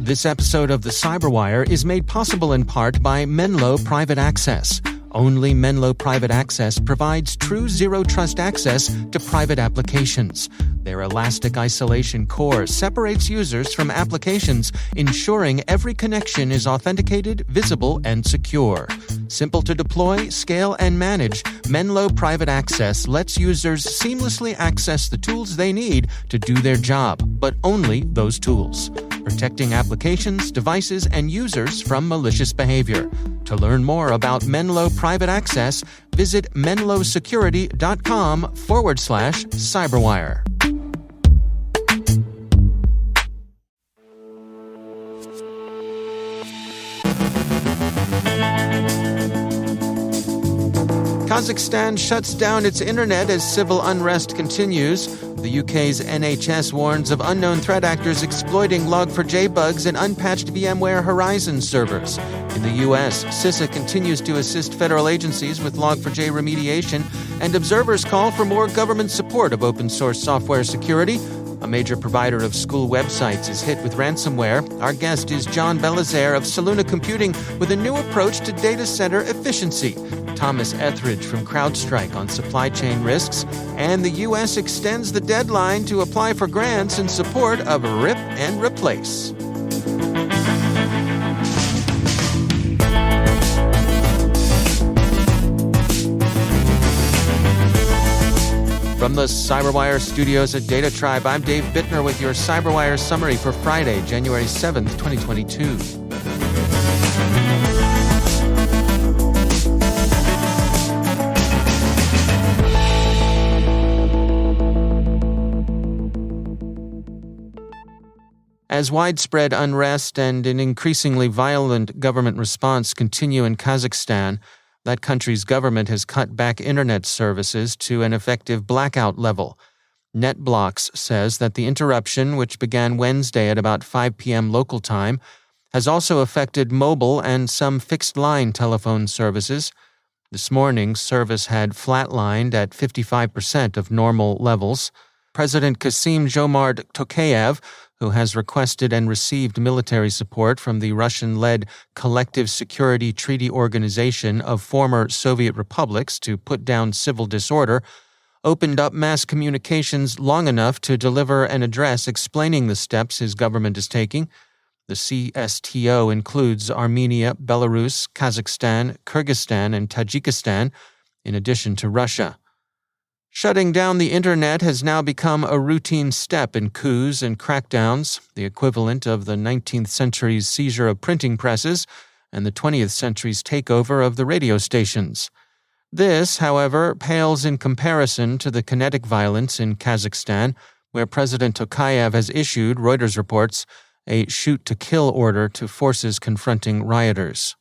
This episode of the CyberWire is made possible in part by Menlo Private Access. Only Menlo Private Access provides true zero-trust access to private applications. Their elastic isolation core separates users from applications, ensuring every connection is authenticated, visible, and secure. Simple to deploy, scale, and manage, Menlo Private Access lets users seamlessly access the tools they need to do their job, but only those tools, protecting applications, devices, and users from malicious behavior. To learn more about Menlo Private Access, visit menlosecurity.com/cyberwire. Kazakhstan shuts down its internet as civil unrest continues. The UK's NHS warns of unknown threat actors exploiting Log4j bugs in unpatched VMware Horizon servers. In the US, CISA continues to assist federal agencies with Log4j remediation, and observers call for more government support of open-source software security. A major provider of school websites is hit with ransomware. Our guest is John Belizaire of Soluna Computing with a new approach to data center efficiency. Thomas Etheridge from CrowdStrike on supply chain risks. And the U.S. extends the deadline to apply for grants in support of RIP and Replace. From the CyberWire studios at Data Tribe, I'm Dave Bittner with your CyberWire summary for Friday, January 7th, 2022. As widespread unrest and an increasingly violent government response continue in Kazakhstan, that country's government has cut back internet services to an effective blackout level. NetBlocks says that the interruption, which began Wednesday at about 5 p.m. local time, has also affected mobile and some fixed-line telephone services. This morning, service had flatlined at 55% of normal levels. President Kassym-Jomart Tokayev, who has requested and received military support from the Russian-led Collective Security Treaty Organization of former Soviet republics to put down civil disorder, opened up mass communications long enough to deliver an address explaining the steps his government is taking. The CSTO includes Armenia, Belarus, Kazakhstan, Kyrgyzstan, and Tajikistan, in addition to Russia. Shutting down the internet has now become a routine step in coups and crackdowns, the equivalent of the 19th century's seizure of printing presses and the 20th century's takeover of the radio stations. This, however, pales in comparison to the kinetic violence in Kazakhstan, where President Tokayev has issued, Reuters reports, a shoot-to-kill order to forces confronting rioters.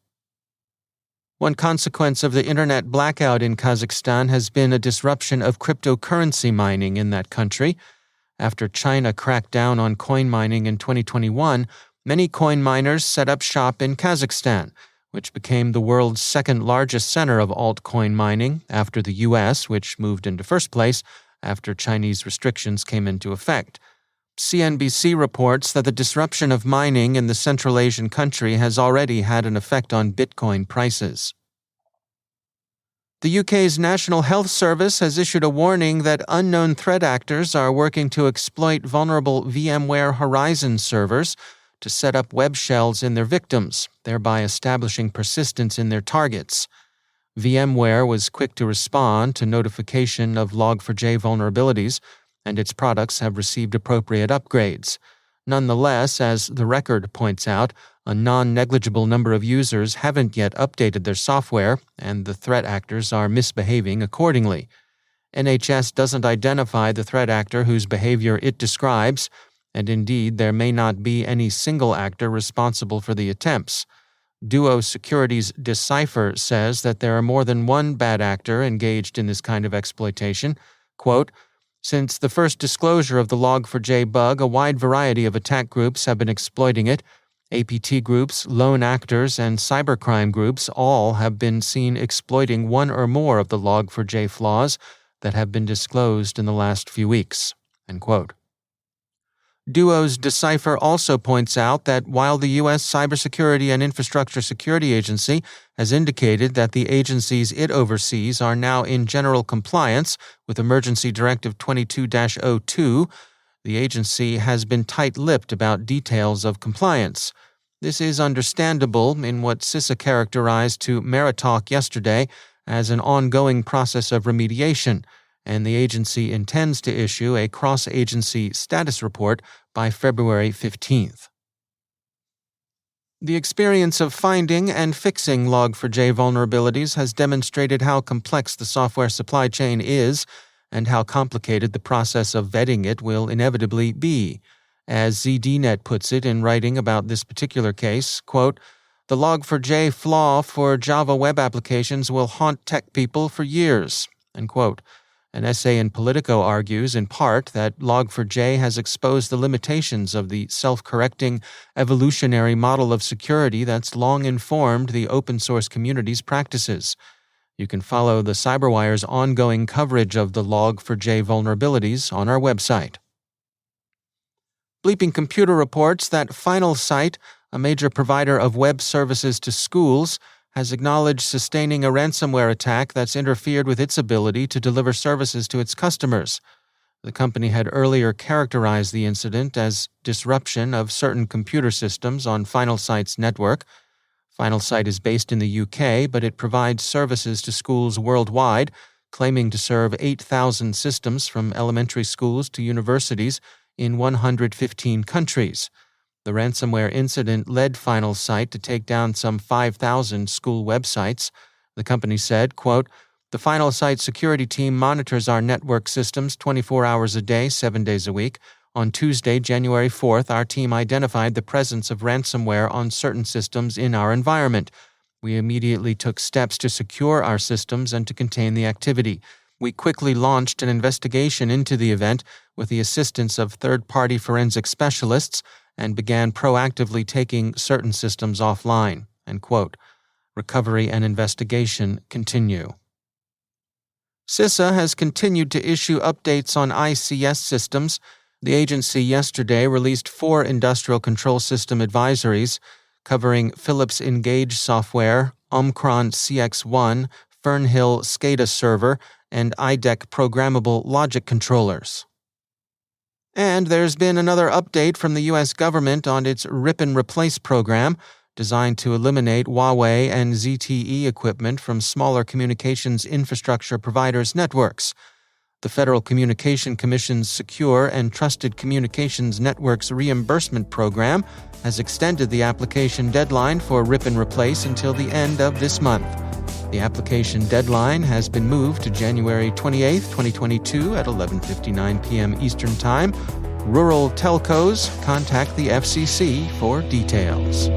One consequence of the internet blackout in Kazakhstan has been a disruption of cryptocurrency mining in that country. After China cracked down on coin mining in 2021, many coin miners set up shop in Kazakhstan, which became the world's second-largest center of altcoin mining after the U.S., which moved into first place after Chinese restrictions came into effect. CNBC reports that the disruption of mining in the Central Asian country has already had an effect on Bitcoin prices. The UK's National Health Service has issued a warning that unknown threat actors are working to exploit vulnerable VMware Horizon servers to set up web shells in their victims, thereby establishing persistence in their targets. VMware was quick to respond to notification of Log4j vulnerabilities, and its products have received appropriate upgrades. Nonetheless, as the record points out, a non-negligible number of users haven't yet updated their software, and the threat actors are misbehaving accordingly. NHS doesn't identify the threat actor whose behavior it describes, and indeed there may not be any single actor responsible for the attempts. Duo Security's Decipher says that there are more than one bad actor engaged in this kind of exploitation. Quote, "Since the first disclosure of the Log4j bug, a wide variety of attack groups have been exploiting it. APT groups, lone actors, and cybercrime groups all have been seen exploiting one or more of the Log4j flaws that have been disclosed in the last few weeks." End quote. Duo's Decipher also points out that while the U.S. Cybersecurity and Infrastructure Security Agency has indicated that the agencies it oversees are now in general compliance with Emergency Directive 22-02, the agency has been tight-lipped about details of compliance. This is understandable in what CISA characterized to Meritalk yesterday as an ongoing process of remediation, and the agency intends to issue a cross-agency status report by February 15th. The experience of finding and fixing Log4j vulnerabilities has demonstrated how complex the software supply chain is and how complicated the process of vetting it will inevitably be. As ZDNet puts it in writing about this particular case, quote, "The Log4j flaw for Java web applications will haunt tech people for years," end quote. An essay in Politico argues, in part, that Log4j has exposed the limitations of the self-correcting, evolutionary model of security that's long informed the open-source community's practices. You can follow the CyberWire's ongoing coverage of the Log4j vulnerabilities on our website. Bleeping Computer reports that Finalsite, a major provider of web services to schools, has acknowledged sustaining a ransomware attack that's interfered with its ability to deliver services to its customers. The company had earlier characterized the incident as disruption of certain computer systems on Finalsite's network. Finalsite is based in the UK, but it provides services to schools worldwide, claiming to serve 8,000 systems from elementary schools to universities in 115 countries. The ransomware incident led Finalsite to take down some 5,000 school websites. The company said, quote, "The Finalsite security team monitors our network systems 24 hours a day, 7 days a week. On Tuesday, January 4th, our team identified the presence of ransomware on certain systems in our environment. We immediately took steps to secure our systems and to contain the activity. We quickly launched an investigation into the event with the assistance of third-party forensic specialists and began proactively taking certain systems offline," end quote. Recovery and investigation continue. CISA has continued to issue updates on ICS systems. The agency yesterday released 4 industrial control system advisories covering Philips Engage software, Omcron CX1, Fernhill SCADA server, and IDEC programmable logic controllers. And there's been another update from the U.S. government on its Rip and Replace program, designed to eliminate Huawei and ZTE equipment from smaller communications infrastructure providers' networks. The Federal Communication Commission's Secure and Trusted Communications Networks Reimbursement Program has extended the application deadline for Rip and Replace until the end of this month. The application deadline has been moved to January 28, 2022 at 11:59 p.m. Eastern Time. Rural telcos, contact the FCC for details.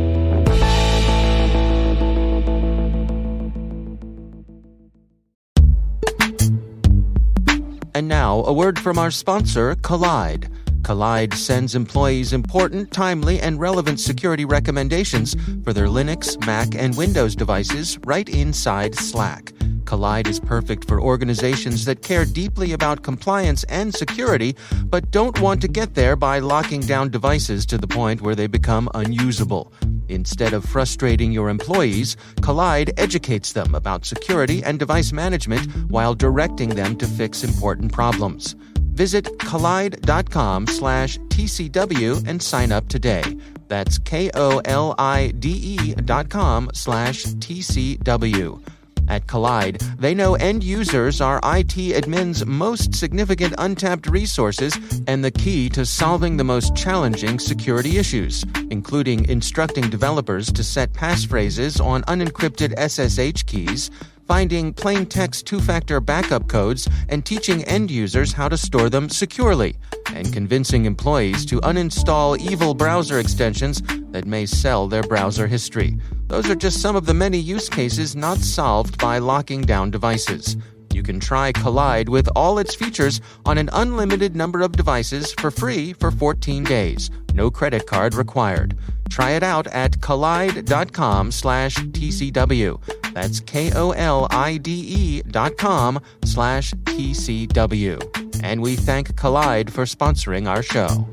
And now, a word from our sponsor, Collide. Collide sends employees important, timely, and relevant security recommendations for their Linux, Mac, and Windows devices right inside Slack. Collide is perfect for organizations that care deeply about compliance and security, but don't want to get there by locking down devices to the point where they become unusable. Instead of frustrating your employees, Collide educates them about security and device management while directing them to fix important problems. Visit collide.com/TCW and sign up today. That's KOLIDE.com/TCW. At Collide, they know end users are IT admins' most significant untapped resources and the key to solving the most challenging security issues, including instructing developers to set passphrases on unencrypted SSH keys, finding plain text two-factor backup codes, and teaching end users how to store them securely, and convincing employees to uninstall evil browser extensions that may sell their browser history. Those are just some of the many use cases not solved by locking down devices. You can try Collide with all its features on an unlimited number of devices for free for 14 days. No credit card required. Try it out at collide.com/TCW. That's KOLIDE.com/TCW. And we thank Collide for sponsoring our show.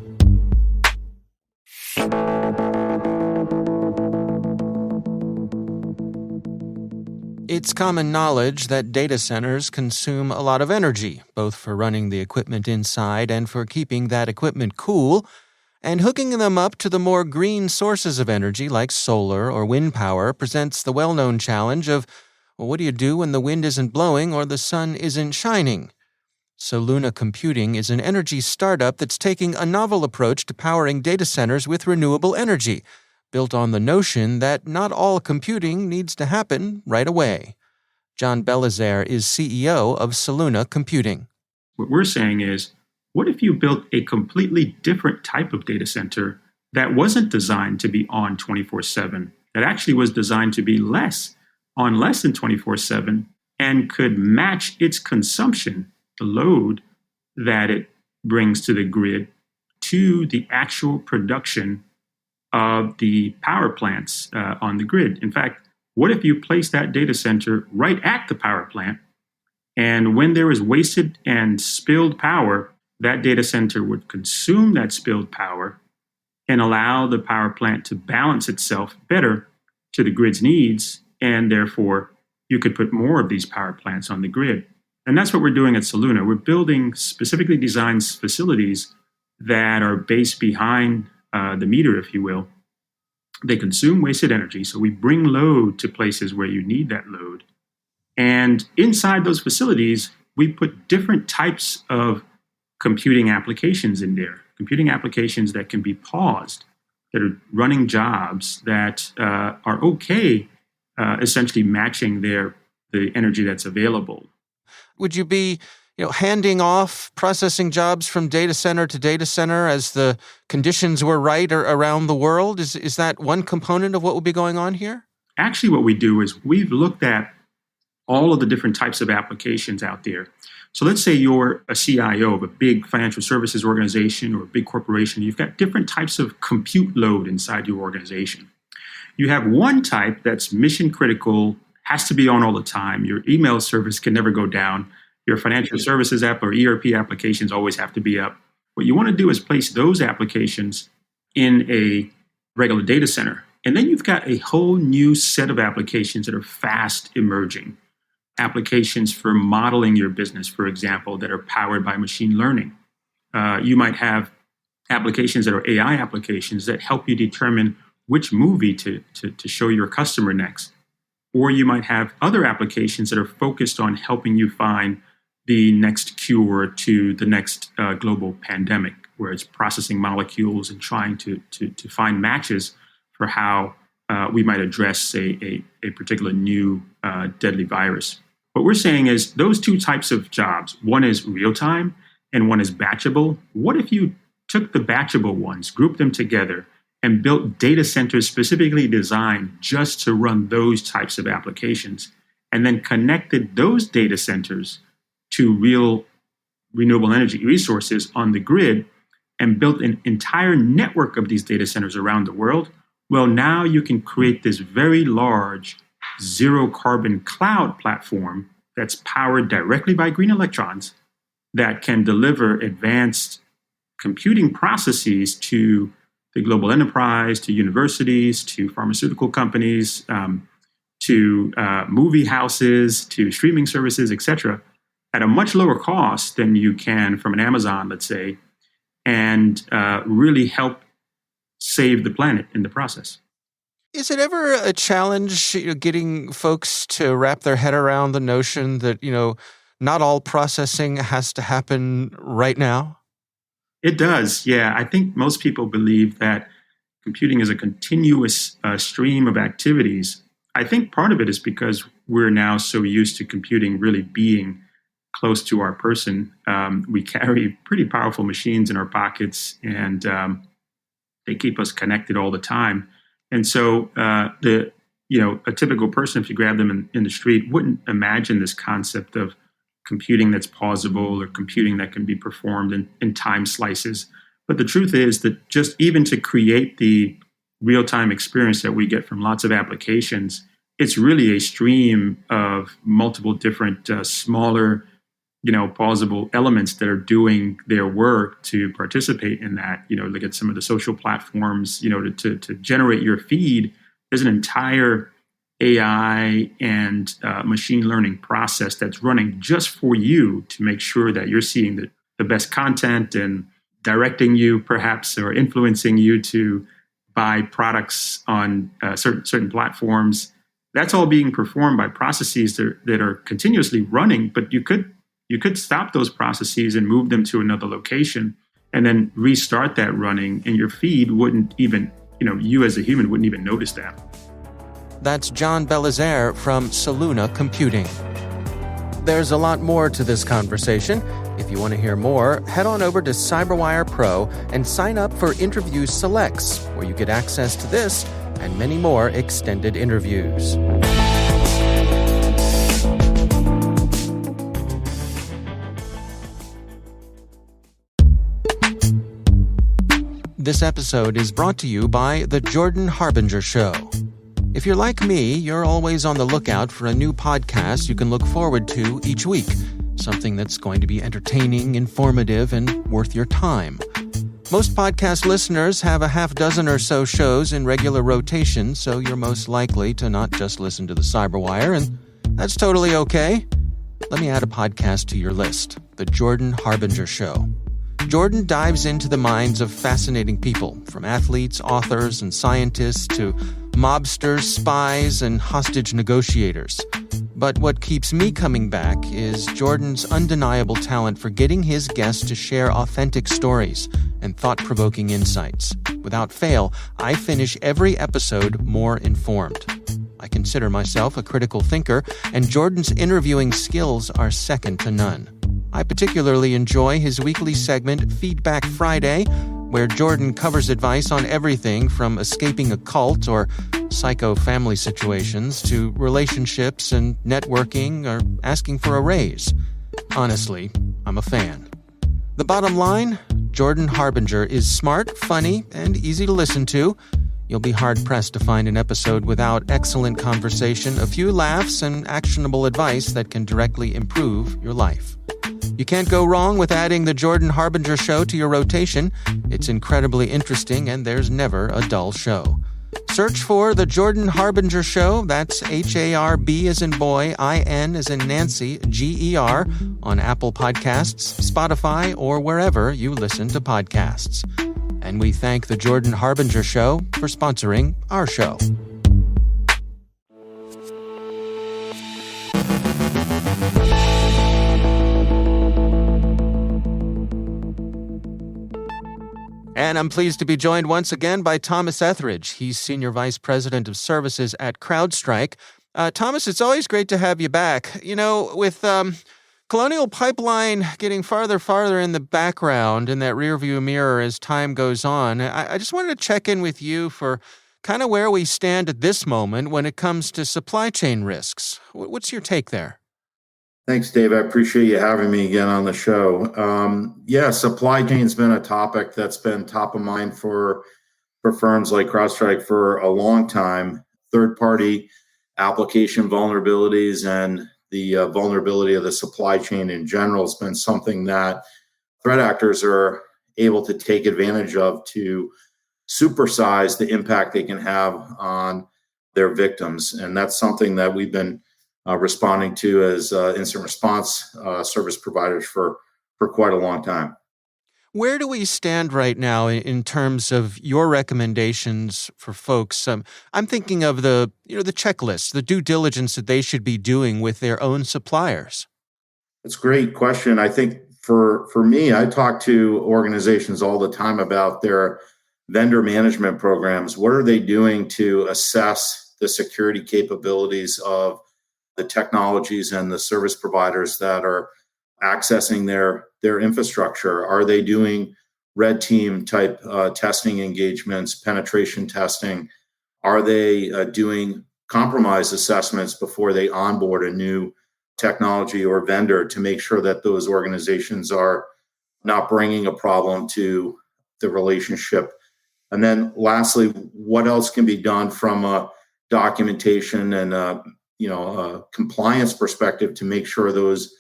It's common knowledge that data centers consume a lot of energy, both for running the equipment inside and for keeping that equipment cool, and hooking them up to the more green sources of energy like solar or wind power presents the well-known challenge of, well, what do you do when the wind isn't blowing or the sun isn't shining? Soluna Computing is an energy startup that's taking a novel approach to powering data centers with renewable energy, built on the notion that not all computing needs to happen right away. John Belizaire is CEO of Soluna Computing. What we're saying is, what if you built a completely different type of data center that wasn't designed to be on 24/7, that actually was designed to be less than 24/7, and could match its consumption, the load that it brings to the grid, to the actual production of the power plants on the grid. In fact, what if you place that data center right at the power plant, and when there is wasted and spilled power, that data center would consume that spilled power and allow the power plant to balance itself better to the grid's needs, and therefore you could put more of these power plants on the grid. And that's what we're doing at Soluna. We're building specifically designed facilities that are based behind the meter, if you will. They consume wasted energy, so we bring load to places where you need that load. And inside those facilities, we put different types of computing applications in there, computing applications that can be paused, that are running jobs that are okay, essentially matching the energy that's available. Would you be handing off processing jobs from data center to data center as the conditions were right around the world? Is that one component of what will be going on here? Actually, what we do is we've looked at all of the different types of applications out there. So let's say you're a CIO of a big financial services organization or a big corporation. You've got different types of compute load inside your organization. You have one type that's mission critical, has to be on all the time. Your email service can never go down. Your financial services app or ERP applications always have to be up. What you want to do is place those applications in a regular data center. And then you've got a whole new set of applications that are fast emerging. Applications for modeling your business, for example, that are powered by machine learning. You might have applications that are AI applications that help you determine which movie to show your customer next. Or you might have other applications that are focused on helping you find the next cure to the next global pandemic, where it's processing molecules and trying to find matches for how we might address a particular new deadly virus. What we're saying is those two types of jobs, one is real time and one is batchable. What if you took the batchable ones, grouped them together, and built data centers specifically designed just to run those types of applications, and then connected those data centers to real renewable energy resources on the grid and built an entire network of these data centers around the world? Well, now you can create this very large zero carbon cloud platform that's powered directly by green electrons that can deliver advanced computing processes to the global enterprise, to universities, to pharmaceutical companies, to movie houses, to streaming services, etc., at a much lower cost than you can from an Amazon, let's say, and really help save the planet in the process. Is it ever a challenge getting folks to wrap their head around the notion that, not all processing has to happen right now? It does, yeah. I think most people believe that computing is a continuous stream of activities. I think part of it is because we're now so used to computing really being close to our person. We carry pretty powerful machines in our pockets, and they keep us connected all the time. And so a typical person, if you grab them in the street, wouldn't imagine this concept of computing that's pausable or computing that can be performed in time slices. But the truth is that just even to create the real-time experience that we get from lots of applications, it's really a stream of multiple different smaller, pausable elements that are doing their work to participate in that. Look at some of the social platforms, to generate your feed. There's an entire AI and machine learning process that's running just for you to make sure that you're seeing the best content and directing you perhaps or influencing you to buy products on certain platforms. That's all being performed by processes that are continuously running, but you could stop those processes and move them to another location and then restart that running, and your feed wouldn't even, you as a human wouldn't even notice that. That's John Belizaire from Soluna Computing. There's a lot more to this conversation. If you want to hear more, head on over to CyberWire Pro and sign up for Interview Selects, where you get access to this and many more extended interviews. This episode is brought to you by The Jordan Harbinger Show. If you're like me, you're always on the lookout for a new podcast you can look forward to each week. Something that's going to be entertaining, informative, and worth your time. Most podcast listeners have a half dozen or so shows in regular rotation, so you're most likely to not just listen to the CyberWire, and that's totally okay. Let me add a podcast to your list, The Jordan Harbinger Show. Jordan dives into the minds of fascinating people, from athletes, authors, and scientists to mobsters, spies, and hostage negotiators. But what keeps me coming back is Jordan's undeniable talent for getting his guests to share authentic stories and thought-provoking insights. Without fail, I finish every episode more informed. I consider myself a critical thinker, and Jordan's interviewing skills are second to none. I particularly enjoy his weekly segment, Feedback Friday, where Jordan covers advice on everything from escaping a cult or psycho family situations to relationships and networking or asking for a raise. Honestly, I'm a fan. The bottom line, Jordan Harbinger is smart, funny, and easy to listen to. You'll be hard-pressed to find an episode without excellent conversation, a few laughs, and actionable advice that can directly improve your life. You can't go wrong with adding The Jordan Harbinger Show to your rotation. It's incredibly interesting, and there's never a dull show. Search for The Jordan Harbinger Show, that's H-A-R-B as in boy, I-N as in Nancy, G-E-R, on Apple Podcasts, Spotify, or wherever you listen to podcasts. And we thank The Jordan Harbinger Show for sponsoring our show. And I'm pleased to be joined once again by Thomas Etheridge. He's Senior Vice President of Services at CrowdStrike. Thomas, it's always great to have you back. With Colonial Pipeline getting farther in the background in that rearview mirror as time goes on, I just wanted to check in with you for kind of where we stand at this moment when it comes to supply chain risks. What's your take there? Thanks, Dave. I appreciate you having me again on the show. Supply chain's been a topic that's been top of mind for firms like CrowdStrike for a long time. Third-party application vulnerabilities and the vulnerability of the supply chain in general has been something that threat actors are able to take advantage of to supersize the impact they can have on their victims. And that's something that we've been responding to as incident response service providers for quite a long time. Where do we stand right now in terms of your recommendations for folks? I'm thinking of the checklist, the due diligence that they should be doing with their own suppliers. That's a great question. I think for me, I talk to organizations all the time about their vendor management programs. What are they doing to assess the security capabilities of the technologies and the service providers that are accessing their infrastructure? Are they doing red team type testing engagements, penetration testing? Are they doing compromise assessments before they onboard a new technology or vendor to make sure that those organizations are not bringing a problem to the relationship? And then lastly, what else can be done from a documentation and a compliance perspective to make sure those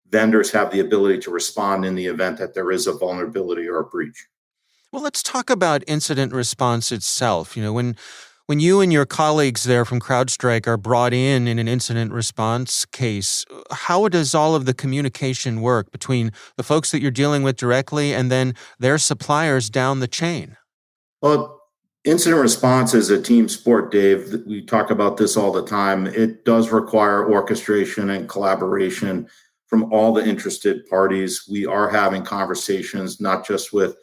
vendors have the ability to respond in the event that there is a vulnerability or a breach? Well, let's talk about incident response itself. When When you and your colleagues there from CrowdStrike are brought in an incident response case, how does all of the communication work between the folks that you're dealing with directly and then their suppliers down the chain? Well, incident response is a team sport, Dave. We talk about this all the time. It does require orchestration and collaboration from all the interested parties. We are having conversations, not just with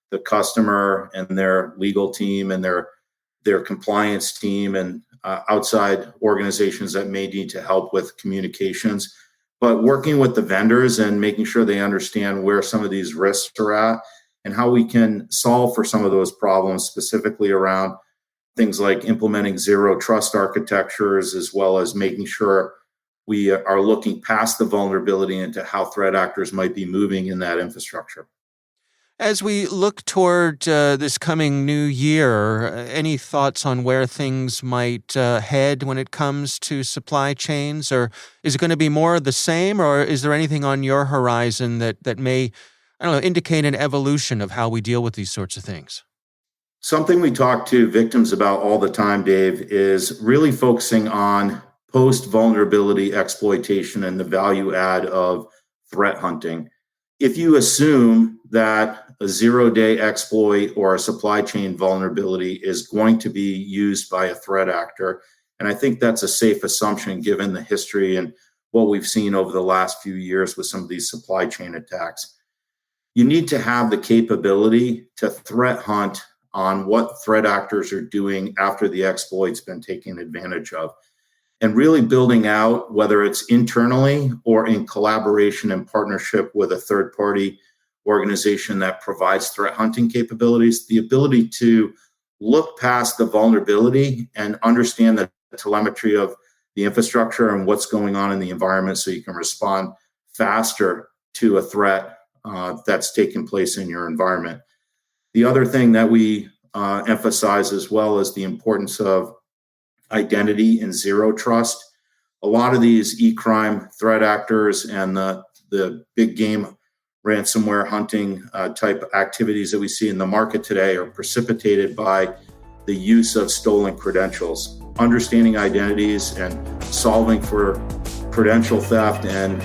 the customer and their legal team and their compliance team and outside organizations that may need to help with communications, but working with the vendors and making sure they understand where some of these risks are at and how we can solve for some of those problems, specifically around things like implementing zero trust architectures, as well as making sure we are looking past the vulnerability into how threat actors might be moving in that infrastructure. As we look toward this coming new year, any thoughts on where things might head when it comes to supply chains? Or is it going to be more of the same? Or is there anything on your horizon that may, indicate an evolution of how we deal with these sorts of things? Something we talk to victims about all the time, Dave, is really focusing on post-vulnerability exploitation and the value add of threat hunting. If you assume that a zero-day exploit or a supply chain vulnerability is going to be used by a threat actor, and I think that's a safe assumption given the history and what we've seen over the last few years with some of these supply chain attacks, you need to have the capability to threat hunt on what threat actors are doing after the exploit's been taken advantage of. And really building out, whether it's internally or in collaboration and partnership with a third-party organization that provides threat hunting capabilities, the ability to look past the vulnerability and understand the telemetry of the infrastructure and what's going on in the environment so you can respond faster to a threat that's taken place in your environment. The other thing that we emphasize as well is the importance of identity and zero trust. A lot of these e-crime threat actors and the big game ransomware hunting type activities that we see in the market today are precipitated by the use of stolen credentials. Understanding identities and solving for credential theft and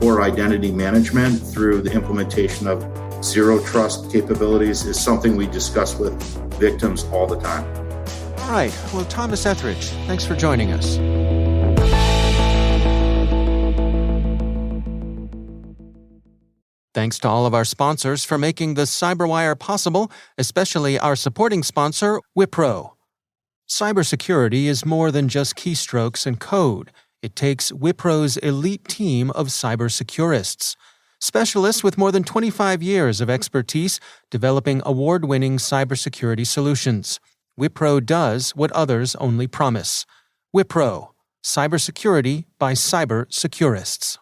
poor identity management through the implementation of zero trust capabilities is something we discuss with victims all the time. All right. Well, Thomas Etheridge, thanks for joining us. Thanks to all of our sponsors for making the CyberWire possible, especially our supporting sponsor, Wipro. Cybersecurity is more than just keystrokes and code. It takes Wipro's elite team of cybersecurists, specialists with more than 25 years of expertise developing award-winning cybersecurity solutions. Wipro does what others only promise. Wipro, cybersecurity by cybersecurists.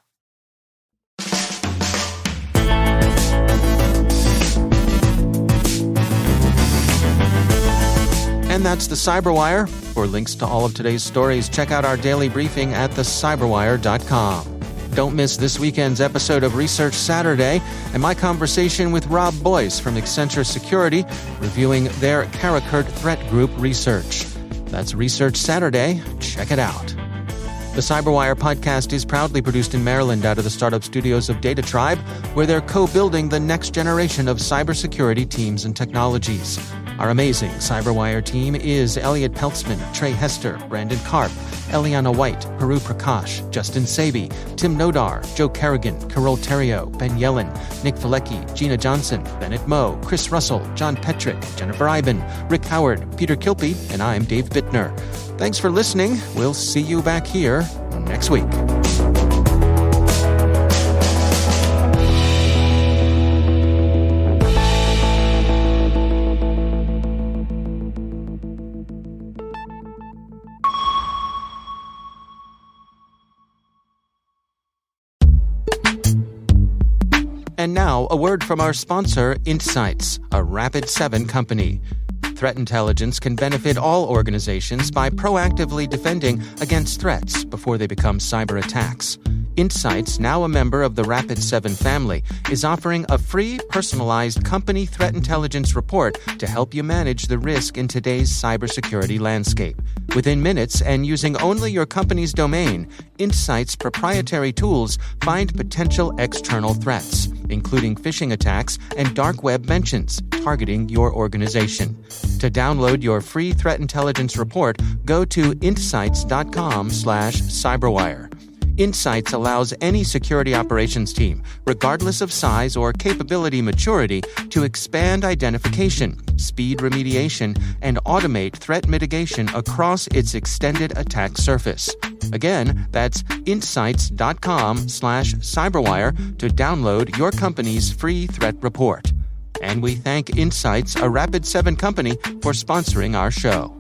And that's the CyberWire. For links to all of today's stories, check out our daily briefing at thecyberwire.com. Don't miss this weekend's episode of Research Saturday and my conversation with Rob Boyce from Accenture Security, reviewing their Karakurt Threat Group research. That's Research Saturday. Check it out. The CyberWire podcast is proudly produced in Maryland out of the startup studios of Data Tribe, where they're co-building the next generation of cybersecurity teams and technologies. Our amazing CyberWire team is Elliot Peltzman, Trey Hester, Brandon Karp, Eliana White, Peru Prakash, Justin Sabi, Tim Nodar, Joe Kerrigan, Carol Terrio, Ben Yellen, Nick Valecki, Gina Johnson, Bennett Moe, Chris Russell, John Petrick, Jennifer Iben, Rick Howard, Peter Kilpie, and I'm Dave Bittner. Thanks for listening. We'll see you back here next week. And now, a word from our sponsor, Insights, a Rapid7 company. Threat intelligence can benefit all organizations by proactively defending against threats before they become cyber attacks. Insights, now a member of the Rapid7 family, is offering a free personalized company threat intelligence report to help you manage the risk in today's cybersecurity landscape. Within minutes and using only your company's domain, Insights' proprietary tools find potential external threats, including phishing attacks and dark web mentions targeting your organization. To download your free threat intelligence report, go to insights.com/cyberwire. Insights allows any security operations team, regardless of size or capability maturity, to expand identification, speed remediation, and automate threat mitigation across its extended attack surface. Again, that's insights.com/cyberwire to download your company's free threat report. And we thank Insights, a Rapid7 company, for sponsoring our show.